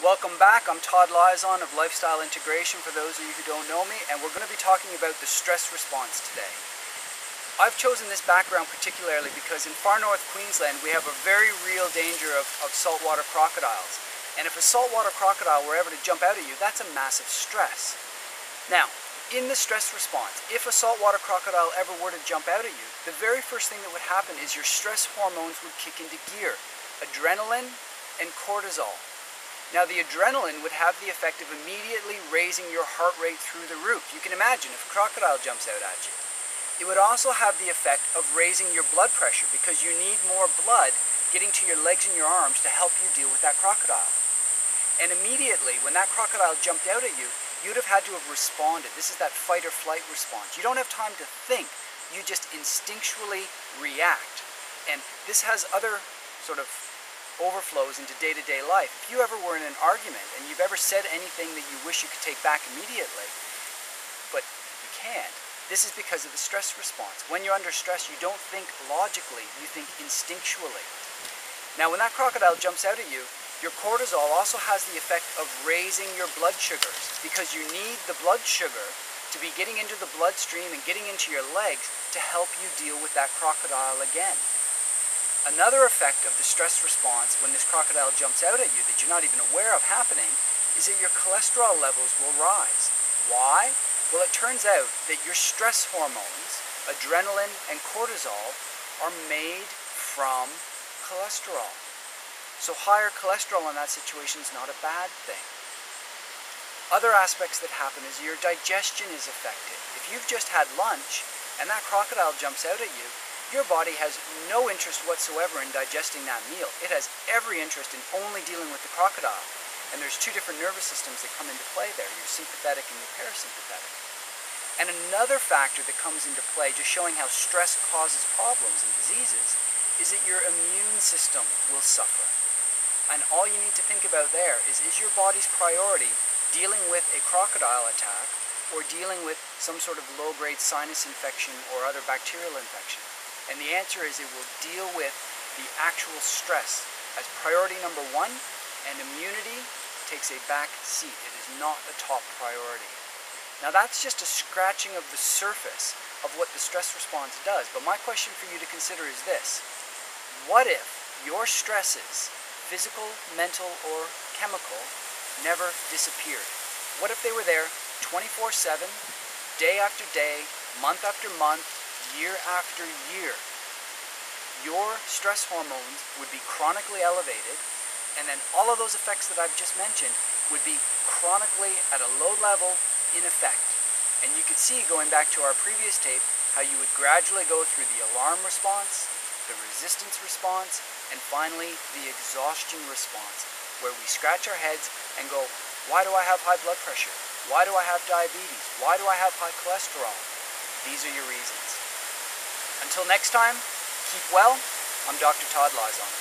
Welcome back. I'm Todd Lizon of Lifestyle Integration, for those of you who don't know me, and we're going to be talking about the stress response today. I've chosen this background particularly because in far north Queensland we have a very real danger of saltwater crocodiles. And if a saltwater crocodile were ever to jump out at you, that's a massive stress. Now, in the stress response, if a saltwater crocodile ever were to jump out at you, the very first thing that would happen is your stress hormones would kick into gear. Adrenaline and cortisol. Now the adrenaline would have the effect of immediately raising your heart rate through the roof. You can imagine if a crocodile jumps out at you. It would also have the effect of raising your blood pressure because you need more blood getting to your legs and your arms to help you deal with that crocodile. And immediately when that crocodile jumped out at you, you'd have had to have responded. This is that fight or flight response. You don't have time to think. You just instinctually react. And this has other sort of overflows into day-to-day life. If you ever were in an argument and you've ever said anything that you wish you could take back immediately, but you can't, this is because of the stress response. When you're under stress, you don't think logically, you think instinctually. Now when that crocodile jumps out at you, your cortisol also has the effect of raising your blood sugars because you need the blood sugar to be getting into the bloodstream and getting into your legs to help you deal with that crocodile again. Another effect of the stress response when this crocodile jumps out at you that you're not even aware of happening is that your cholesterol levels will rise. Why? Well, it turns out that your stress hormones, adrenaline and cortisol, are made from cholesterol. So higher cholesterol in that situation is not a bad thing. Other aspects that happen is your digestion is affected. If you've just had lunch and that crocodile jumps out at you, your body has no interest whatsoever in digesting that meal. It has every interest in only dealing with the crocodile. And there's two different nervous systems that come into play there, your sympathetic and your parasympathetic. And another factor that comes into play, just showing how stress causes problems and diseases, is that your immune system will suffer. And all you need to think about there is your body's priority dealing with a crocodile attack or dealing with some sort of low-grade sinus infection or other bacterial infection? And the answer is it will deal with the actual stress as priority number one, and immunity takes a back seat. It is not a top priority. Now that's just a scratching of the surface of what the stress response does. But my question for you to consider is this. What if your stresses, physical, mental, or chemical, never disappeared? What if they were there 24/7, day after day, month after month, year after year? Your stress hormones would be chronically elevated, and then all of those effects that I've just mentioned would be chronically at a low level in effect. And you could see, going back to our previous tape, how you would gradually go through the alarm response, the resistance response, and finally the exhaustion response, where we scratch our heads and go, why do I have high blood pressure? Why do I have diabetes? Why do I have high cholesterol? These are your reasons. Until next time, keep well. I'm Dr. Todd Lizon.